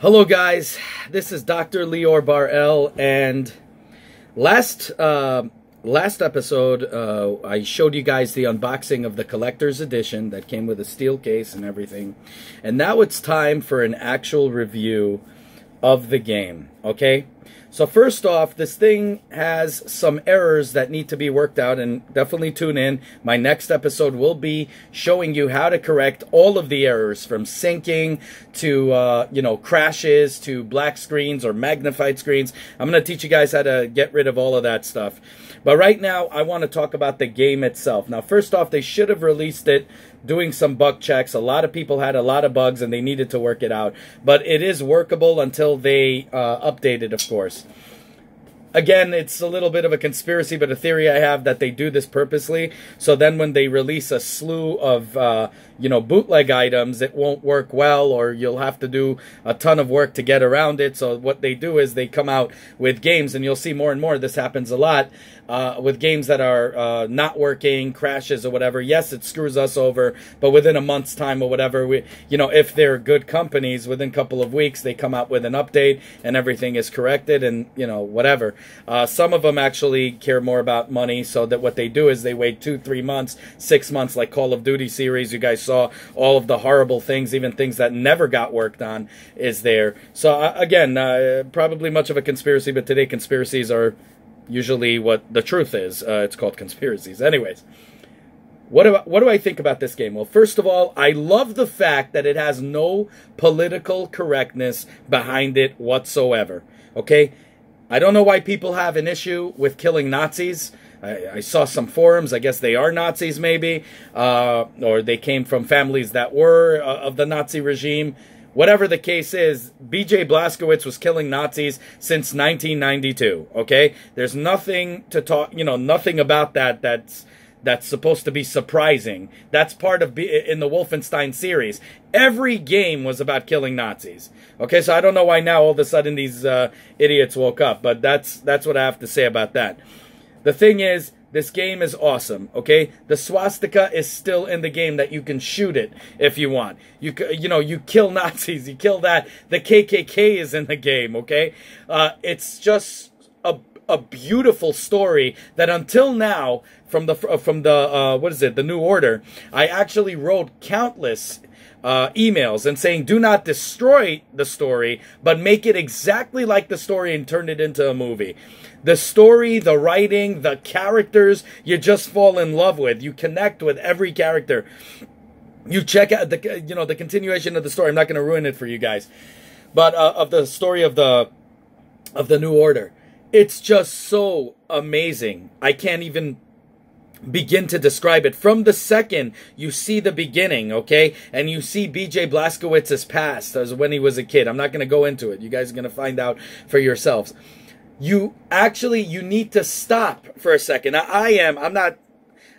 Hello guys, this is Dr. Lior Bar-El, and last episode I showed you guys the unboxing of the collector's edition that came with a steel case and everything, and now it's time for an actual review of the game, okay? So first off, this thing has some errors that need to be worked out, and definitely tune in. My next episode will be showing you how to correct all of the errors, from syncing to, crashes to black screens or magnified screens. I'm going to teach you guys how to get rid of all of that stuff. But right now, I want to talk about the game itself. Now, first off, they should have released it doing some bug checks. A lot of people had a lot of bugs and they needed to work it out. But it is workable until they update it, of course. Again, it's a little bit of a conspiracy, but a theory I have that they do this purposely. So then when they release a slew of, bootleg items, it won't work well, or you'll have to do a ton of work to get around it. So what they do is they come out with games, and you'll see more and more this happens a lot, with games that are not working, crashes or whatever. Yes, it screws us over, but within a month's time or whatever, if they're good companies, within a couple of weeks, they come out with an update and everything is corrected and, whatever. Some of them actually care more about money, so that what they do is they wait 2-3 months, 6 months, like Call of Duty series. You guys saw all of the horrible things, even things that never got worked on is there. So again, probably much of a conspiracy, but today conspiracies are usually what the truth is. It's called conspiracies. Anyways, what do I think about this game? Well, first of all, I love the fact that it has no political correctness behind it whatsoever. Okay? I don't know why people have an issue with killing Nazis. I saw some forums. I guess they are Nazis, maybe, or they came from families that were of the Nazi regime. Whatever the case is, B.J. Blazkowicz was killing Nazis since 1992, okay? There's nothing to talk, nothing about that's supposed to be surprising. That's part of, in the Wolfenstein series. Every game was about killing Nazis. Okay, so I don't know why now all of a sudden these idiots woke up, but that's what I have to say about that. The thing is, this game is awesome, okay? The swastika is still in the game, that you can shoot it if you want. You kill Nazis, you kill that. The KKK is in the game, okay? It's just a beautiful story that until now, from the New Order, I actually wrote countless emails and saying, do not destroy the story, but make it exactly like the story and turn it into a movie. The story, the writing, the characters, you just fall in love with. You connect with every character. You check out the continuation of the story. I'm not going to ruin it for you guys, but of the story of the New Order. It's just so amazing. I can't even begin to describe it. From the second you see the beginning, okay, and you see B.J. Blazkowicz's past as when he was a kid. I'm not going to go into it. You guys are going to find out for yourselves. You need to stop for a second. I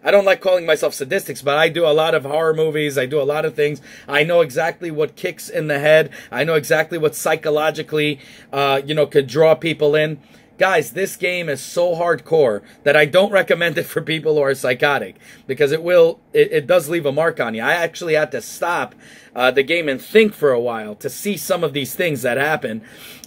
don't like calling myself sadistics, but I do a lot of horror movies. I do a lot of things. I know exactly what kicks in the head. I know exactly what psychologically, could draw people in. Guys, this game is so hardcore that I don't recommend it for people who are psychotic, because it does leave a mark on you. I actually had to stop the game and think for a while to see some of these things that happen,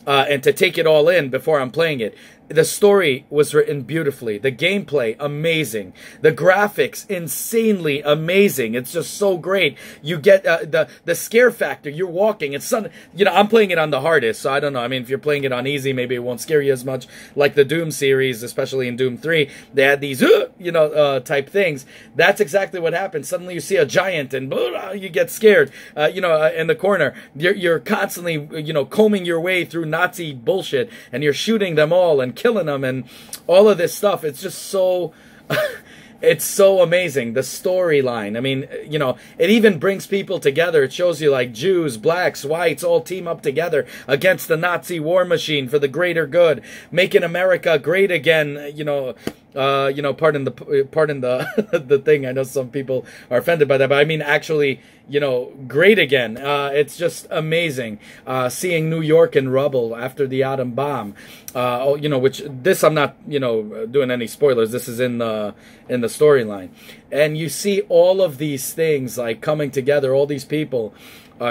and to take it all in before I'm playing it. The story was written beautifully. The gameplay, amazing. The graphics, insanely amazing. It's just so great. You get the scare factor. You're walking. I'm playing it on the hardest, so I don't know. I mean, if you're playing it on easy, maybe it won't scare you as much. Like the Doom series, especially in Doom 3, they had these, type things. That's exactly what happens. Suddenly you see a giant and you get scared, in the corner. You're constantly, combing your way through Nazi bullshit, and you're shooting them all and killing them and all of this stuff. It's just so it's so amazing. The storyline, I mean, it even brings people together. It shows you like Jews, blacks, whites all team up together against the Nazi war machine for the greater good, making America great again. Pardon the thing. I know some people are offended by that, but I mean actually, great again. It's just amazing seeing New York in rubble after the atom bomb. Which this I'm not, doing any spoilers. This is in the storyline, and you see all of these things like coming together. All these people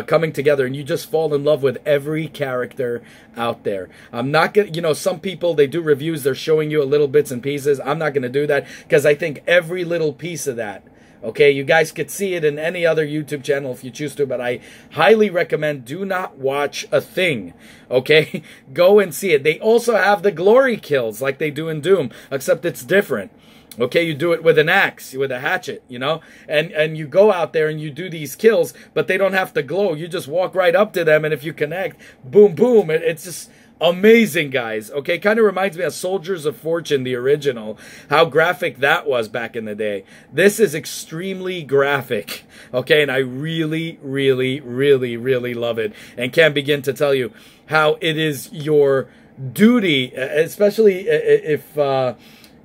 coming together, and you just fall in love with every character out there. I'm not gonna, you know, some people, they do reviews, they're showing you a little bits and pieces. I'm not gonna do that, because I think every little piece of that, okay, you guys could see it in any other YouTube channel if you choose to, but I highly recommend, do not watch a thing, okay? Go and see it. They also have the glory kills like they do in Doom, except it's different. Okay, you do it with an axe, with a hatchet, you know? And you go out there and you do these kills, but they don't have to glow. You just walk right up to them, and if you connect, boom, boom. It's just amazing, guys. Okay, kind of reminds me of Soldiers of Fortune, the original, how graphic that was back in the day. This is extremely graphic, okay? And I really, really, really, really love it, and can't begin to tell you how it is your duty, especially if...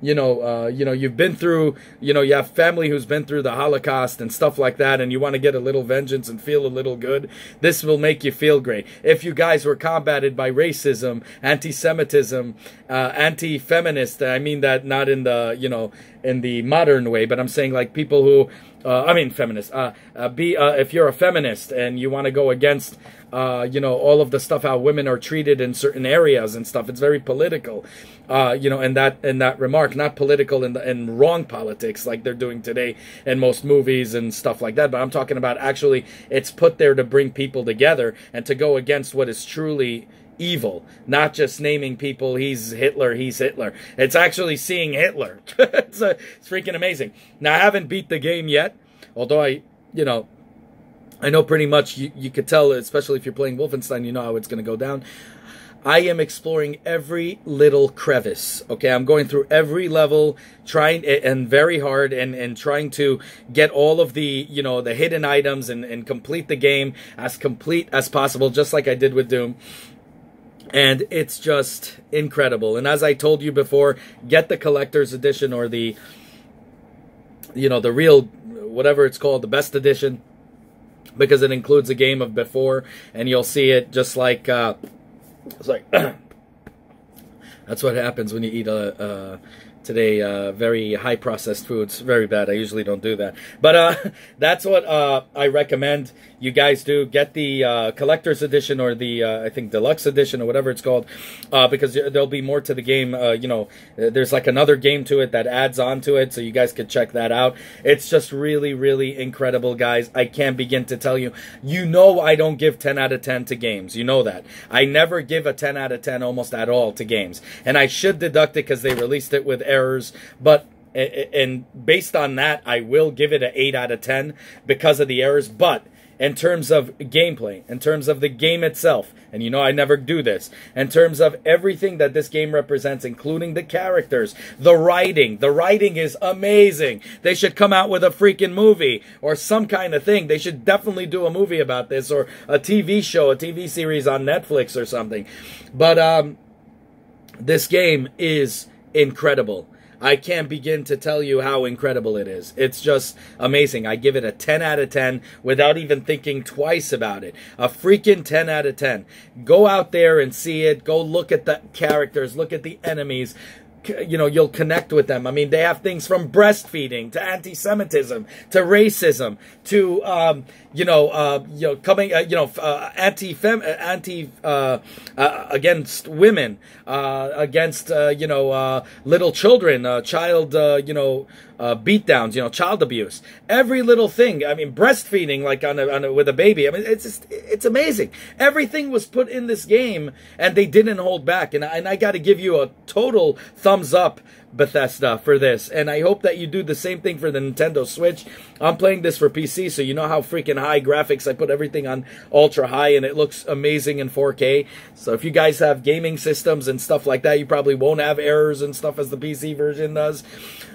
you know, you've been through, you know, you have family who's been through the Holocaust and stuff like that, and you want to get a little vengeance and feel a little good. This will make you feel great. If you guys were combated by racism, anti-Semitism, anti-feminist, I mean that not in the, you know, in the modern way, but I'm saying like people who, I mean feminist, if you're a feminist and you want to go against, you know, all of the stuff, how women are treated in certain areas and stuff, it's very political, you know, and that remark, not political in wrong politics like they're doing today in most movies and stuff like that, but I'm talking about actually it's put there to bring people together and to go against what is truly evil, not just naming people, he's Hitler, he's Hitler. It's actually seeing Hitler. It's freaking amazing. Now, I haven't beat the game yet, although I know pretty much, you could tell, especially if you're playing Wolfenstein, you know how it's going to go down. I am exploring every little crevice, okay? I'm going through every level, trying, and very hard, and trying to get all of the, you know, the hidden items and complete the game as complete as possible, just like I did with Doom. And it's just incredible. And as I told you before, get the collector's edition, or the, you know, the real, whatever it's called, the best edition, because it includes a game of before, and you'll see it just like, it's like, that's what happens when you eat today, very high processed foods. Very bad. I usually don't do that. But that's what I recommend you guys do. Get the collector's edition, or the, I think, deluxe edition, or whatever it's called, because there'll be more to the game. You know, there's like another game to it that adds on to it, so you guys could check that out. It's just really, really incredible, guys. I can't begin to tell you. You know I don't give 10 out of 10 to games. You know that. I never give a 10 out of 10 almost at all to games. And I should deduct it because they released it with errors, but and based on that, I will give it an 8 out of 10 because of the errors. But in terms of gameplay, in terms of the game itself, and you know I never do this, in terms of everything that this game represents, including the characters, the writing is amazing. They should come out with a freaking movie or some kind of thing. They should definitely do a movie about this, or a TV show, a TV series on Netflix or something. But this game is incredible. I can't begin to tell you how incredible it is. It's just amazing. I give it a 10 out of 10 without even thinking twice about it. A freaking 10 out of 10. Go out there and see it. Go look at the characters. Look at the enemies. You know, you'll connect with them. I mean, they have things from breastfeeding to anti-Semitism to racism to against women, against little children, child beatdowns, child abuse, every little thing. I mean, breastfeeding, like with a baby. I mean, it's amazing. Everything was put in this game, and they didn't hold back. And I got to give you a total thumbs up, Bethesda, for this. And I hope that you do the same thing for the Nintendo Switch. I'm playing this for PC, so you know how freaking high graphics. I put everything on ultra high, and it looks amazing in 4K. So if you guys have gaming systems and stuff like that, you probably won't have errors and stuff as the PC version does.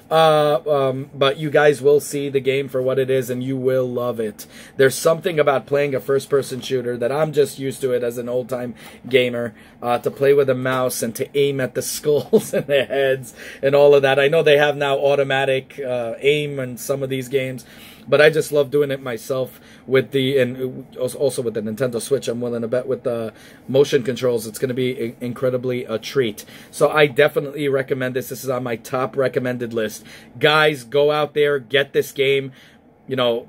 But you guys will see the game for what it is, and you will love it. There's something about playing a first-person shooter that I'm just used to it as an old-time gamer, to play with a mouse and to aim at the skulls and the heads and all of that. I know they have now automatic aim in some of these games, but I just love doing it myself with and also with the Nintendo Switch. I'm willing to bet with the motion controls, it's going to be incredibly a treat. So I definitely recommend this. This is on my top recommended list. Guys, go out there, get this game. You know,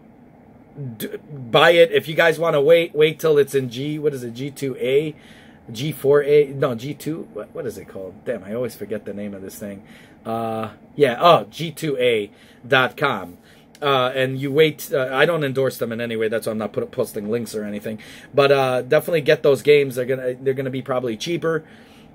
buy it. If you guys want to wait till it's in what is it, G2A, G4A, no, G2, what is it called? Damn, I always forget the name of this thing. G2A.com. And you wait. I don't endorse them in any way. That's why I'm not posting links or anything. But definitely get those games. They're gonna be probably cheaper,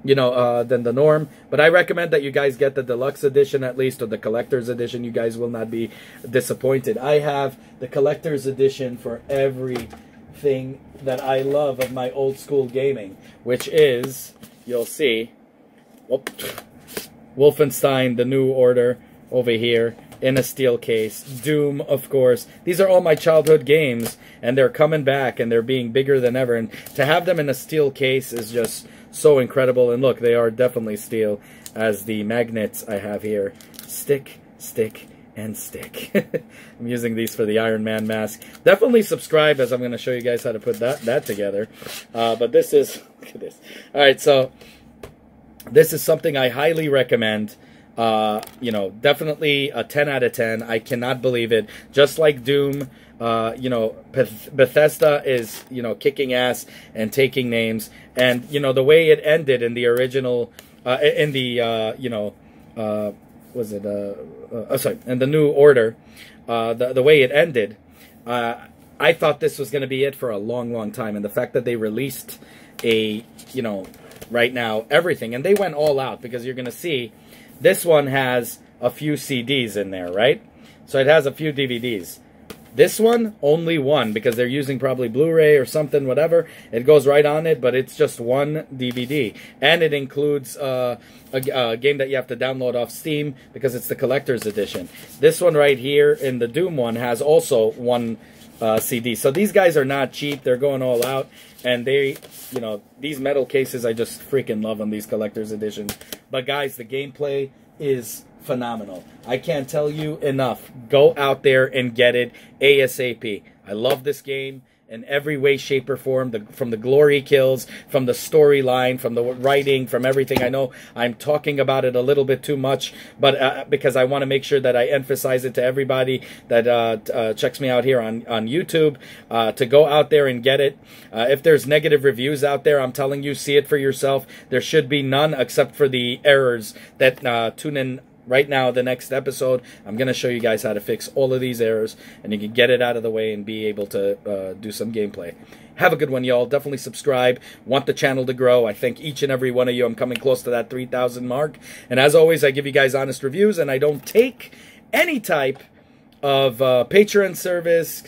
than the norm. But I recommend that you guys get the deluxe edition at least, or the collector's edition. You guys will not be disappointed. I have the collector's edition for everything that I love of my old school gaming, which is, you'll see, Wolfenstein, the New Order over here in a steel case. Doom, of course. These are all my childhood games, and they're coming back, and they're being bigger than ever. And to have them in a steel case is just so incredible. And look, they are definitely steel, as the magnets I have here. Stick, stick, and stick. I'm using these for the Iron Man mask. Definitely subscribe, as I'm going to show you guys how to put that together. But this is, look at this. All right, so this is something I highly recommend. Definitely a 10 out of 10. I cannot believe it. Just like Doom, Bethesda is, kicking ass and taking names. And, the way it ended in the original, in the, in the New Order, the way it ended, I thought this was going to be it for a long, long time. And the fact that they released right now, everything, and they went all out, because you're going to see this one has a few CDs in there, right? So it has a few DVDs. This one, only one, because they're using probably Blu-ray or something, whatever. It goes right on it, but it's just one DVD. And it includes a game that you have to download off Steam, because it's the collector's edition. This one right here, in the Doom one, has also one CD. So these guys are not cheap. They're going all out. And they, these metal cases, I just freaking love them, these collector's editions. But guys, the gameplay is phenomenal. I can't tell you enough. Go out there and get it ASAP. I love this game in every way, shape, or form. From the glory kills, from the storyline, from the writing, from everything. I know I'm talking about it a little bit too much, but because I want to make sure that I emphasize it to everybody that checks me out here on YouTube, to go out there and get it. If there's negative reviews out there, I'm telling you, see it for yourself. There should be none, except for the errors that tune in. Right now, the next episode, I'm going to show you guys how to fix all of these errors, and you can get it out of the way and be able to do some gameplay. Have a good one, y'all. Definitely subscribe. Want the channel to grow. I thank each and every one of you. I'm coming close to that 3,000 mark. And as always, I give you guys honest reviews, and I don't take any type of Patreon service,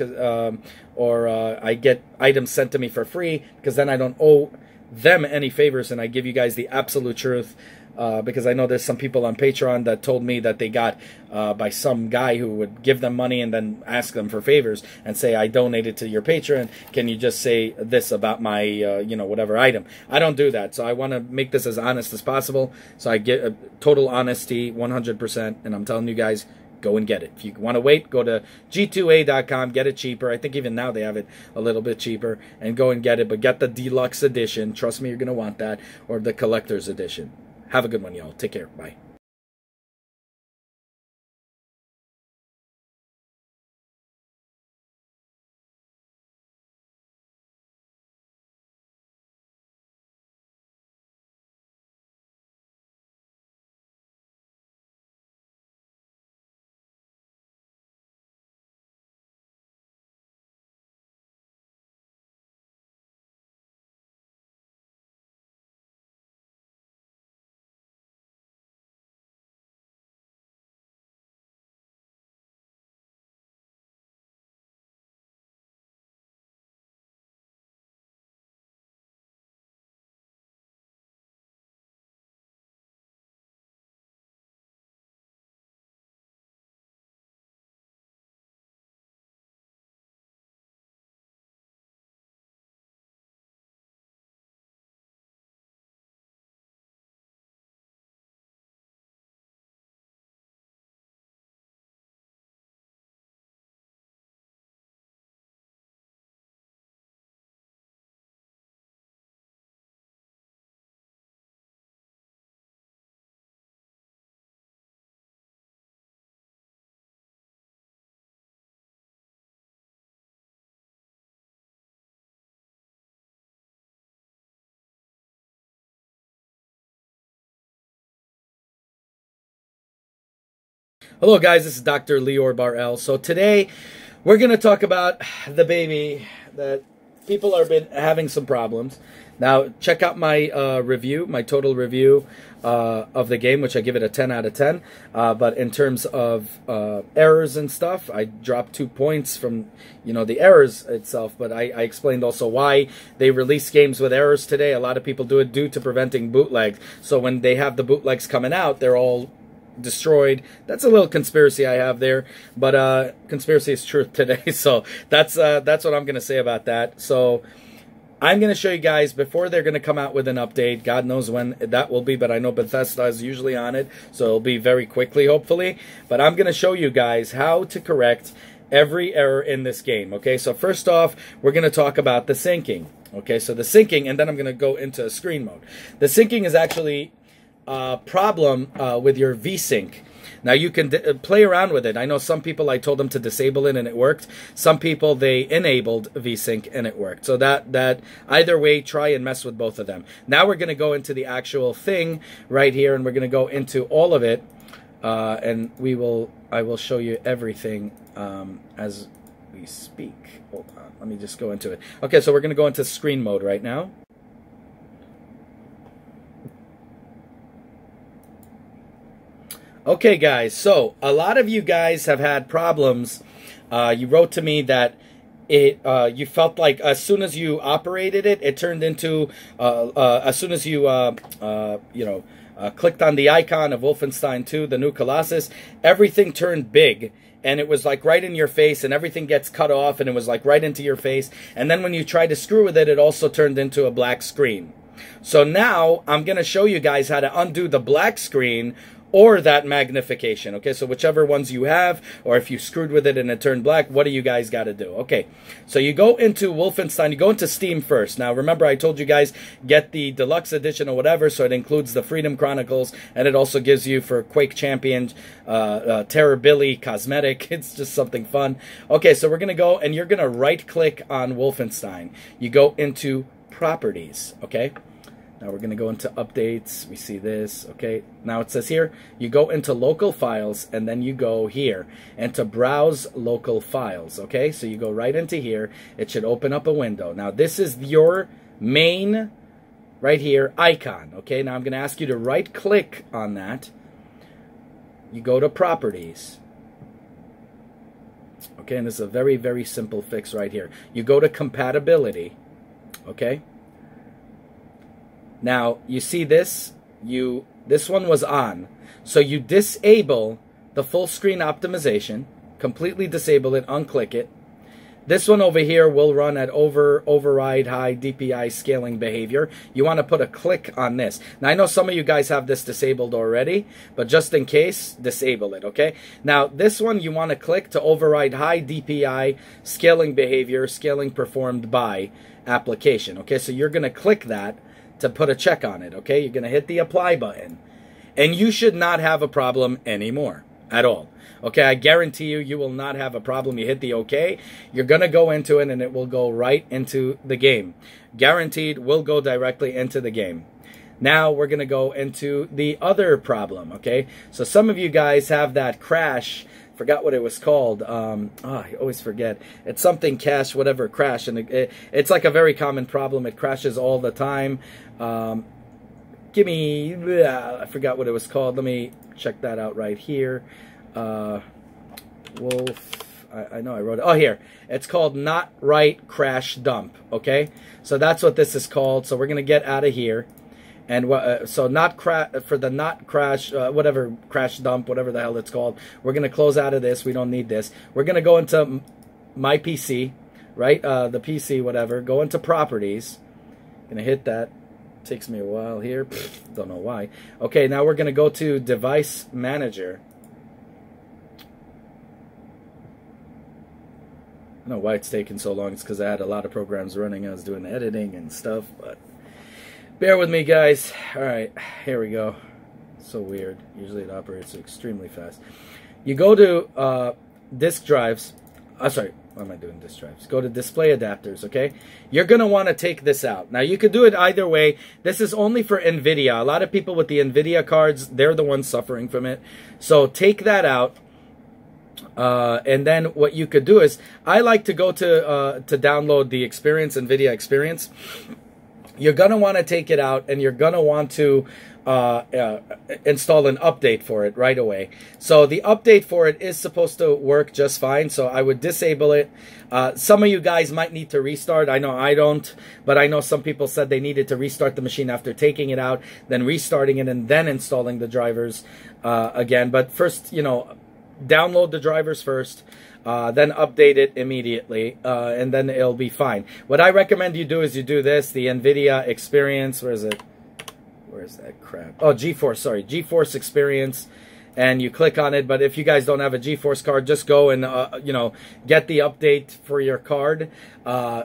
or I get items sent to me for free, because then I don't owe them any favors, and I give you guys the absolute truth. Because I know there's some people on Patreon that told me that they got by some guy who would give them money and then ask them for favors and say, I donated to your Patreon. Can you just say this about my, whatever item? I don't do that. So I want to make this as honest as possible. So I get total honesty, 100%. And I'm telling you guys, go and get it. If you want to wait, go to G2A.com, get it cheaper. I think even now they have it a little bit cheaper, and go and get it. But get the deluxe edition. Trust me, you're going to want that, or the collector's edition. Have a good one, y'all. Take care. Bye. Hello guys, this is Dr. Lior Bar-El. So today we're going to talk about the baby that people have been having some problems. Now check out my review, my total review of the game, which I give it a 10 out of 10. But in terms of errors and stuff, I dropped 2 points from, the errors itself. But I explained also why they release games with errors today. A lot of people do it due to preventing bootlegs. So when they have the bootlegs coming out, they're all destroyed. That's a little conspiracy I have there, but conspiracy is truth today. So that's what I'm gonna say about that. So I'm gonna show you guys before they're gonna come out with an update. God knows when that will be, but I know Bethesda is usually on it, so it'll be very quickly, hopefully. But I'm gonna show you guys how to correct every error in this game. Okay, so first off, we're gonna talk about the syncing. Okay, so the syncing, and then I'm gonna go into screen mode. The syncing is actually problem with your VSync. Now you can play around with it. I know some people, I told them to disable it and it worked. Some people, they enabled VSync and it worked. So that either way, try and mess with both of them. Now we're going to go into the actual thing right here, and we're going to go into all of it, and I will show you everything as we speak. Hold on, let me just go into it. Okay, so we're going to go into screen mode right now. Okay, guys, so a lot of you guys have had problems. You wrote to me that you felt like as soon as you operated it, it turned into, as soon as you, clicked on the icon of Wolfenstein 2, the new Colossus, everything turned big. And it was like right in your face, and everything gets cut off, and it was like right into your face. And then when you tried to screw with it, it also turned into a black screen. So now I'm going to show you guys how to undo the black screen or that magnification. Okay, so whichever ones you have, or if you screwed with it and it turned black, what do you guys got to do? Okay, so you go into Wolfenstein, you go into Steam first. Now remember, I told you guys, get the deluxe edition or whatever, so it includes the Freedom Chronicles, and it also gives you for Quake Champion, Terror Billy cosmetic. It's just something fun. Okay, so we're going to go, and you're going to right click on Wolfenstein. You go into Properties, okay? Now we're going to go into updates. We see this, okay? Now it says here, you go into local files, and then you go here and to browse local files, okay? So you go right into here. It should open up a window. Now this is your main, right here, icon, okay? Now I'm going to ask you to right click on that. You go to properties. Okay, and this is a very, very simple fix right here. You go to compatibility, okay? Now, you see this? This one was on. So you disable the full screen optimization, completely disable it, unclick it. This one over here will run at override high DPI scaling behavior. You want to put a click on this. Now, I know some of you guys have this disabled already, but just in case, disable it, okay? Now, this one you want to click to override high DPI scaling behavior, scaling performed by application, okay? So you're going to click that to put a check on it, okay? You're going to hit the apply button, and you should not have a problem anymore at all. Okay, I guarantee you, you will not have a problem. You hit the okay, you're going to go into it, and it will go right into the game. Guaranteed, will go directly into the game. Now we're going to go into the other problem, okay? So some of you guys have that crash. Forgot what it was called. I always forget. It's something cache, whatever, crash. And it's like a very common problem. It crashes all the time. I forgot what it was called. Let me check that out right here. I know I wrote it. Oh, here. It's called not right crash dump, okay? So that's what this is called. So we're going to get out of here. And so not for the not crash, whatever, crash dump, whatever the hell it's called. We're going to close out of this. We don't need this. We're going to go into my PC, right? The PC, whatever. Go into properties. Going to hit that. Takes me a while here. Don't know why. Okay, now we're going to go to device manager. I don't know why it's taking so long. It's because I had a lot of programs running. I was doing editing and stuff, but bear with me, guys. All right, here we go. So weird. Usually it operates extremely fast. You go to disk drives. Sorry, why am I doing disk drives? Go to display adapters, okay? You're going to want to take this out. Now, you could do it either way. This is only for NVIDIA. A lot of people with the NVIDIA cards, they're the ones suffering from it. So take that out. And then what you could do is, I like to go to download the experience, NVIDIA experience. You're going to want to take it out, and you're going to want to install an update for it right away. So the update for it is supposed to work just fine, so I would disable it. Some of you guys might need to restart. I know I don't, but I know some people said they needed to restart the machine after taking it out, then restarting it, and then installing the drivers again. But first, you know, download the drivers first, then update it immediately, and then it'll be fine. What I recommend you do is you do this, the NVIDIA Experience. Where is it? Where's that crap? Oh, GeForce, sorry. GeForce Experience. And you click on it. But if you guys don't have a GeForce card, just go and, you know, get the update for your card.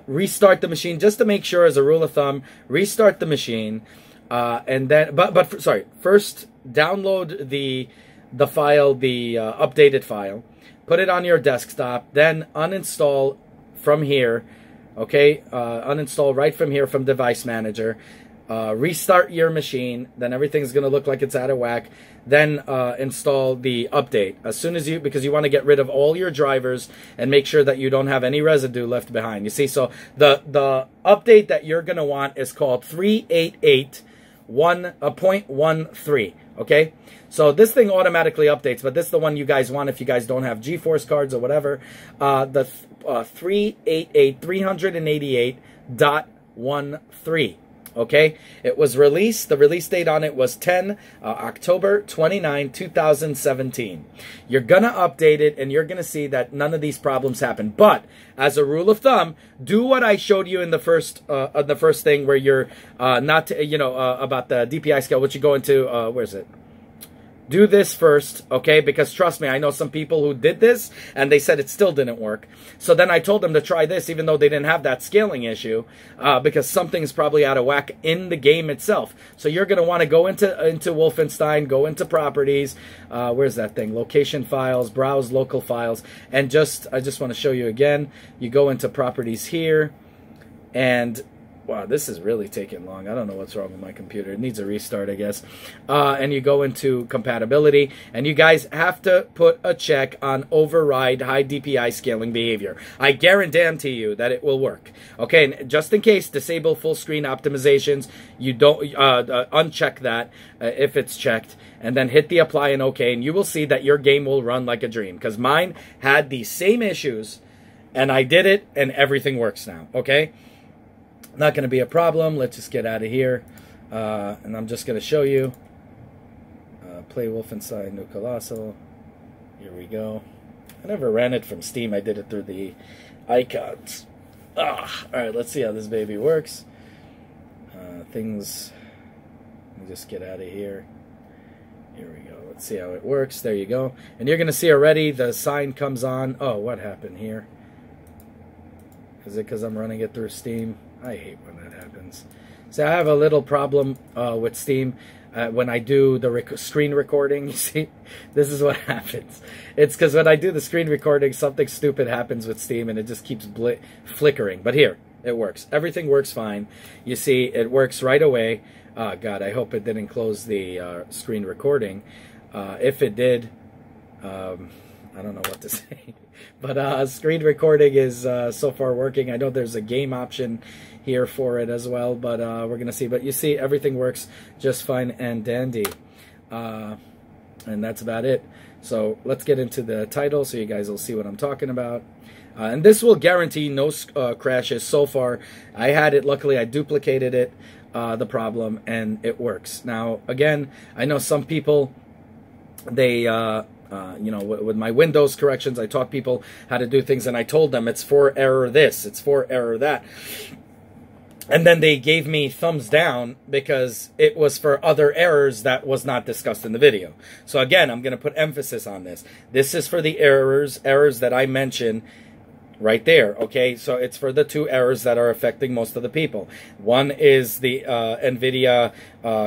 Restart the machine just to make sure, as a rule of thumb. Restart the machine. And then, sorry. First, download the file, the updated file. Put it on your desktop. Then uninstall from here. Okay? Uninstall right from here from Device Manager. Restart your machine, then everything's going to look like it's out of whack. Then install the update as soon as because you want to get rid of all your drivers and make sure that you don't have any residue left behind. You see, so the update that you're going to want is called 388.1.13. Okay, so this thing automatically updates, but this is the one you guys want if you guys don't have GeForce cards or whatever. The 388.388.13. Okay, it was released. The release date on it was October 29, 2017. You're going to update it, and you're going to see that none of these problems happen. But as a rule of thumb, do what I showed you in the first thing, where you're not, you know, about the DPI scale, which you go into, where's it? Do this first, okay? Because trust me, I know some people who did this, and they said it still didn't work. So then I told them to try this, even though they didn't have that scaling issue, because something's probably out of whack in the game itself. So you're going to want to go into Wolfenstein, go into properties. Where's that thing? Location files, browse local files, and I just want to show you again. You go into properties here, and wow, this is really taking long. I don't know what's wrong with my computer. It needs a restart, I guess. And you go into compatibility, and you guys have to put a check on override high DPI scaling behavior. I guarantee you that it will work. Okay, and just in case, disable full screen optimizations. You don't uncheck that if it's checked, and then hit the apply and OK, and you will see that your game will run like a dream. Because mine had the same issues, and I did it, and everything works now. Okay. Not going to be a problem. Let's just get out of here. And I'm just going to show you. Play Wolfenstein New Colossus. Here we go. I never ran it from Steam. I did it through the icons. Alright, let's see how this baby works. Let me just get out of here. Here we go. Let's see how it works. There you go. And you're going to see already the sign comes on. Oh, what happened here? Is it because I'm running it through Steam? I hate when that happens. So I have a little problem with Steam. When I do the screen recording, you see, this is what happens. It's because when I do the screen recording, something stupid happens with Steam, and it just keeps flickering. But here, it works. Everything works fine. You see, it works right away. God, I hope it didn't close the screen recording. If it did, I don't know what to say. But screen recording is so far working. I know there's a game option here for it as well, but we're going to see. But you see, everything works just fine and dandy. And that's about it. So let's get into the title so you guys will see what I'm talking about. And this will guarantee no crashes so far. I had it, luckily I duplicated it, the problem, and it works. Now, again, I know some people, they... you know, with my Windows corrections, I taught people how to do things, and I told them it's for error this, it's for error that. And then they gave me thumbs down because it was for other errors that was not discussed in the video. So again, I'm going to put emphasis on this. This is for the errors that I mention right there. Okay, so it's for the two errors that are affecting most of the people. One is the NVIDIA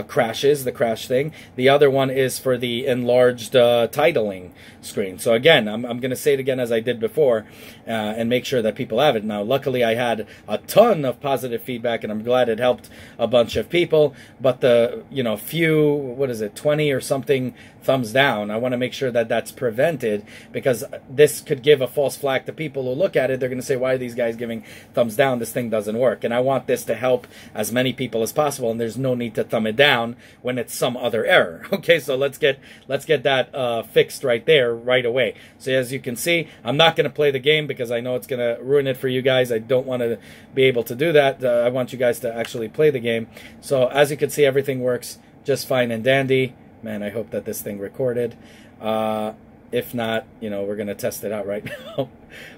crashes, the crash thing. The other one is for the enlarged titling screen. So again, I'm going to say it again as I did before, and make sure that people have it. Now, luckily, I had a ton of positive feedback, and I'm glad it helped a bunch of people. But the few, what is it, 20 or something thumbs down, I want to make sure that that's prevented, because this could give a false flag to people who look at it. They're going to say, why are these guys giving thumbs down? This thing doesn't work. And I want this to help as many people as possible, and there's no need to thumb it down when it's some other error. Okay, so let's get that fixed right there right away. So as you can see, I'm not going to play the game because I know it's going to ruin it for you guys. I don't want to be able to do that. I want you guys to actually play the game. So as you can see, everything works just fine and dandy. Man, I hope that this thing recorded. If not, we're going to test it out right now.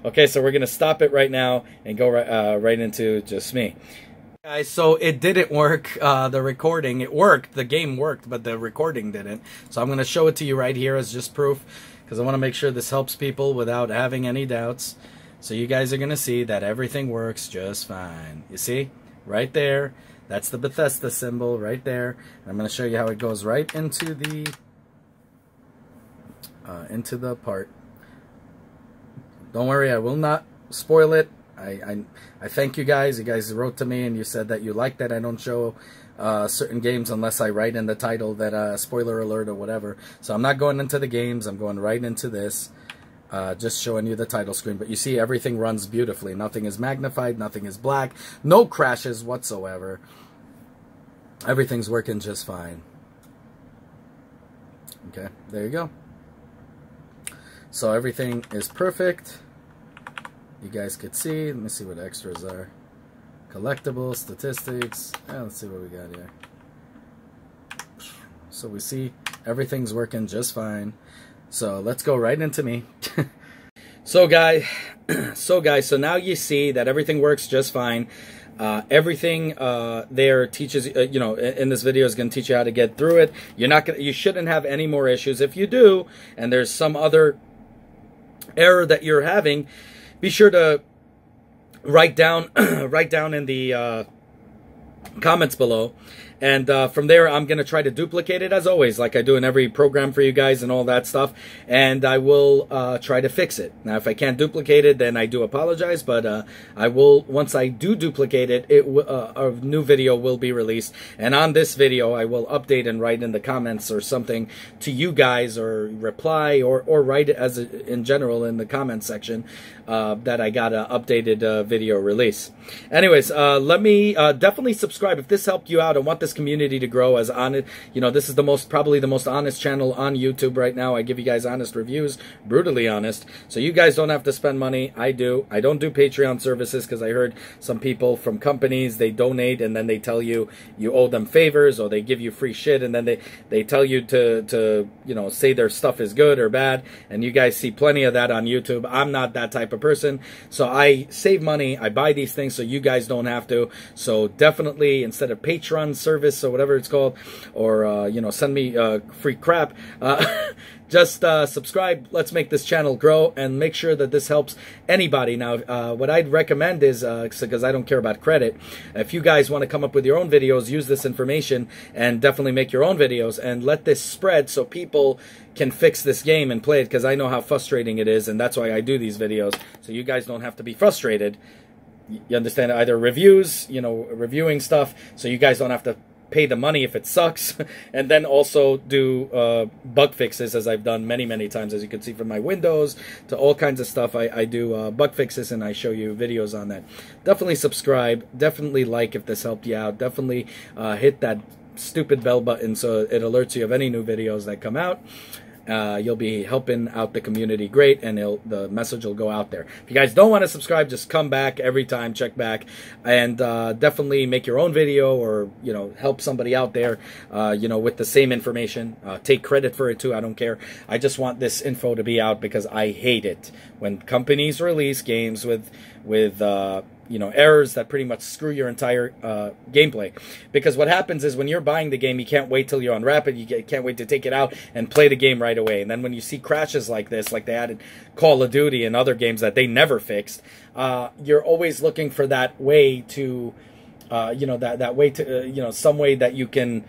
Okay, so we're going to stop it right now and go right into just me. Guys, so it didn't work, the recording. It worked, the game worked, but the recording didn't. So I'm going to show it to you right here as just proof, because I want to make sure this helps people without having any doubts. So you guys are going to see that everything works just fine. You see? Right there. That's the Bethesda symbol right there. And I'm going to show you how it goes right into the part. Don't worry, I will not spoil it. I thank you guys. You guys wrote to me and you said that you like that I don't show certain games unless I write in the title that spoiler alert or whatever. So I'm not going into the games. I'm going right into this. Just showing you the title screen. But you see everything runs beautifully. Nothing is magnified. Nothing is black. No crashes whatsoever. Everything's working just fine. Okay, there you go. So everything is perfect. You guys could see. Let me see what extras are. Collectibles, statistics. Let's see what we got here. So we see everything's working just fine. So let's go right into me. So guys, so now you see that everything works just fine. Everything there teaches, in this video is going to teach you how to get through it. You shouldn't have any more issues. If you do, and there's some other error that you're having, be sure to write down in the comments below. And from there, I'm going to try to duplicate it as always, like I do in every program for you guys and all that stuff. And I will try to fix it. Now, if I can't duplicate it, then I do apologize. But I will, once I do duplicate it, a new video will be released. And on this video, I will update and write in the comments or something to you guys, or reply or write it as in general in the comment section that I got an updated video release. Anyways, let me definitely subscribe if this helped you out. I want this community to grow as honest. This is probably the most honest channel on YouTube right now. I give you guys honest reviews, brutally honest. So you guys don't have to spend money. I do. I don't do Patreon services because I heard some people from companies, they donate and then they tell you you owe them favors, or they give you free shit and then they tell you to say their stuff is good or bad. And you guys see plenty of that on YouTube. I'm not that type of person. So I save money. I buy these things so you guys don't have to. So definitely, instead of Patreon service or whatever it's called, or send me free crap, just subscribe. Let's make this channel grow and make sure that this helps anybody. Now, what I'd recommend is, because I don't care about credit, if you guys want to come up with your own videos, use this information and definitely make your own videos and let this spread so people can fix this game and play it, because I know how frustrating it is, and that's why I do these videos, so you guys don't have to be frustrated. You understand? Either reviews, reviewing stuff, so you guys don't have to pay the money if it sucks, and then also do bug fixes, as I've done many times, as you can see, from my Windows to all kinds of stuff. I do bug fixes and I show you videos on that. Definitely subscribe, definitely like if this helped you out, definitely hit that stupid bell button so it alerts you of any new videos that come out. You'll be helping out the community great, and the message will go out there. If you guys don't want to subscribe, just come back every time, check back, and definitely make your own video, or help somebody out there with the same information. Take credit for it too, I don't care. I just want this info to be out because I hate it when companies release games with errors that pretty much screw your entire gameplay. Because what happens is when you're buying the game, you can't wait till you unwrap it. You can't wait to take it out and play the game right away. And then when you see crashes like this, like they had in Call of Duty and other games that they never fixed, you're always looking for that way to, that way to, some way that you can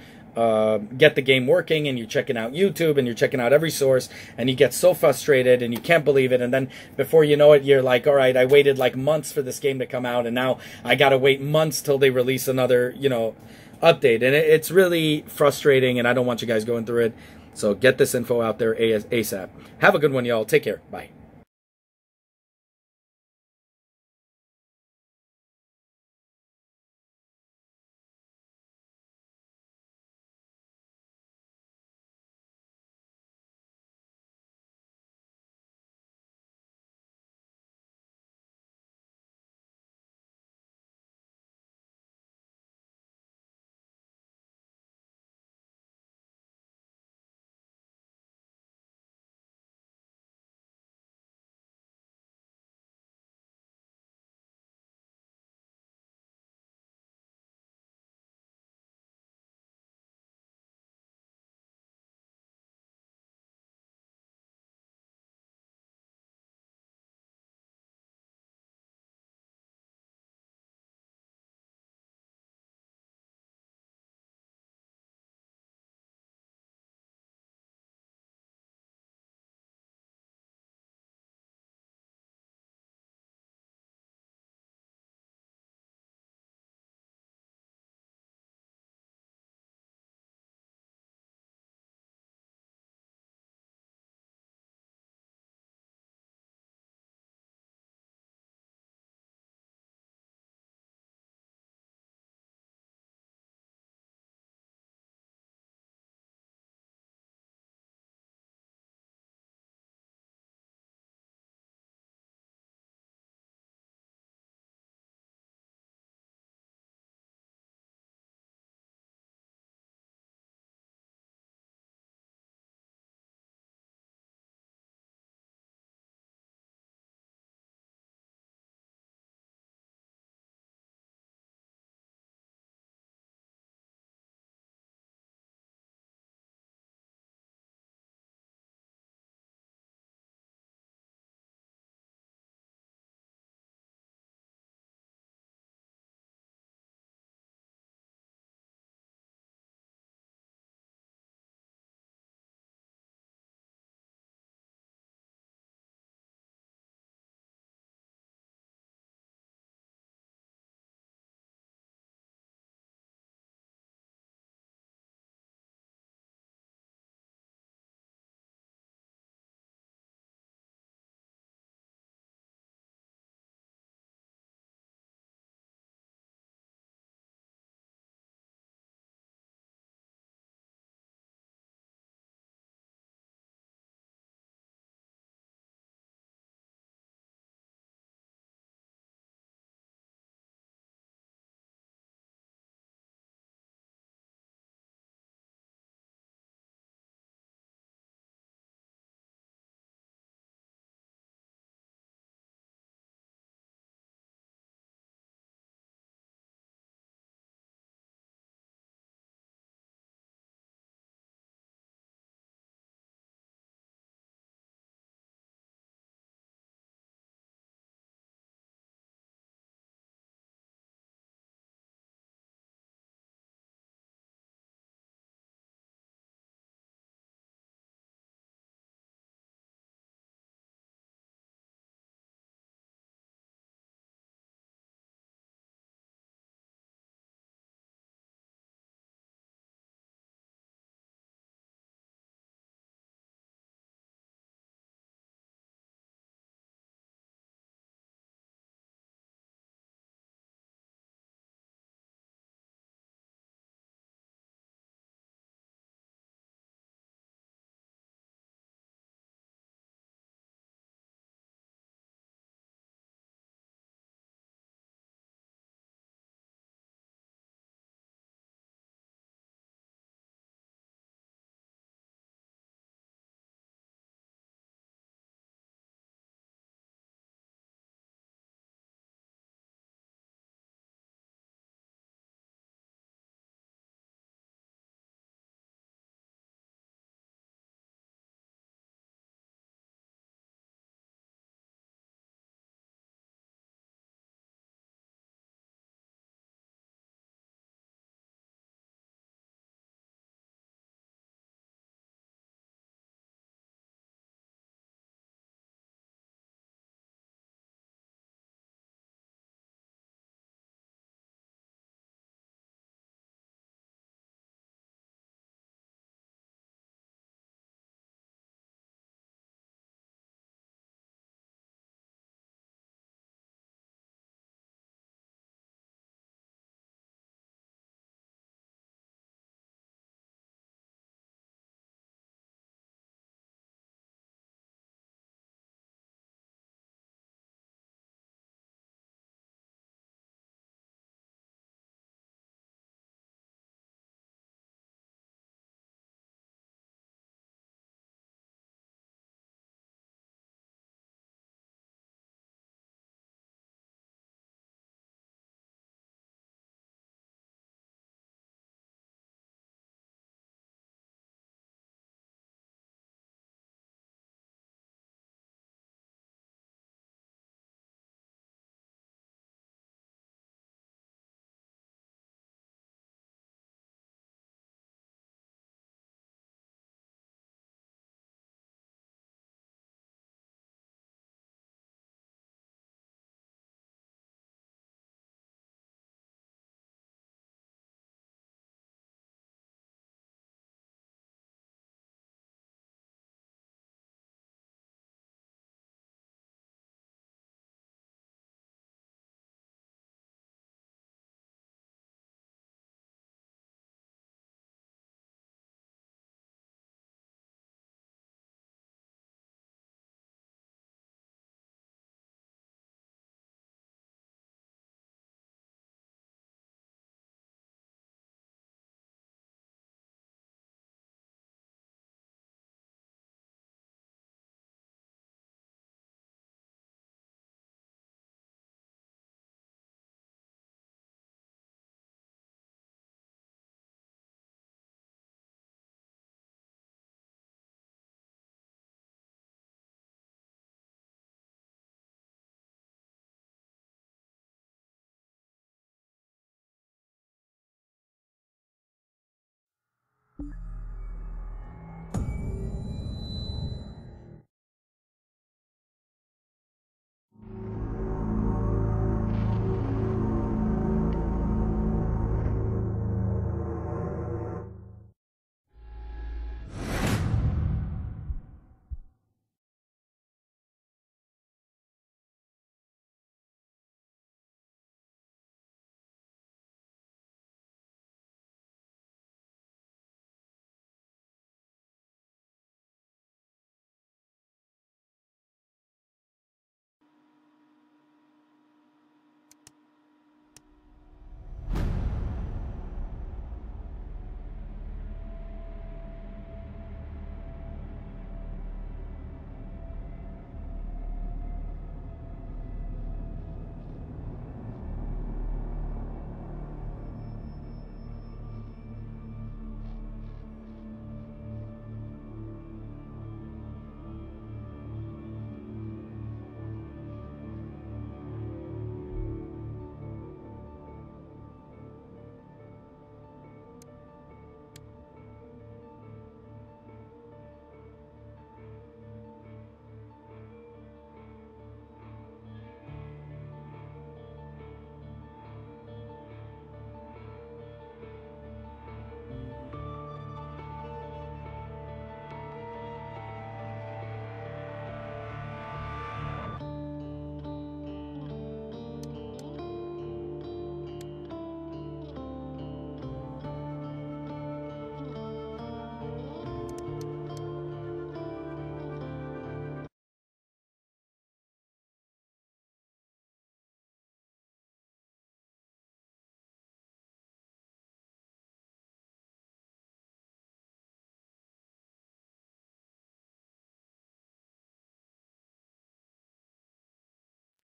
get the game working, and you're checking out YouTube and you're checking out every source, and you get so frustrated and you can't believe it, and then before you know it, you're like, all right, I waited like months for this game to come out, and now I gotta wait months till they release another update, and it's really frustrating, and I don't want you guys going through it. So get this info out there ASAP. Have a good one, y'all. Take care. Bye.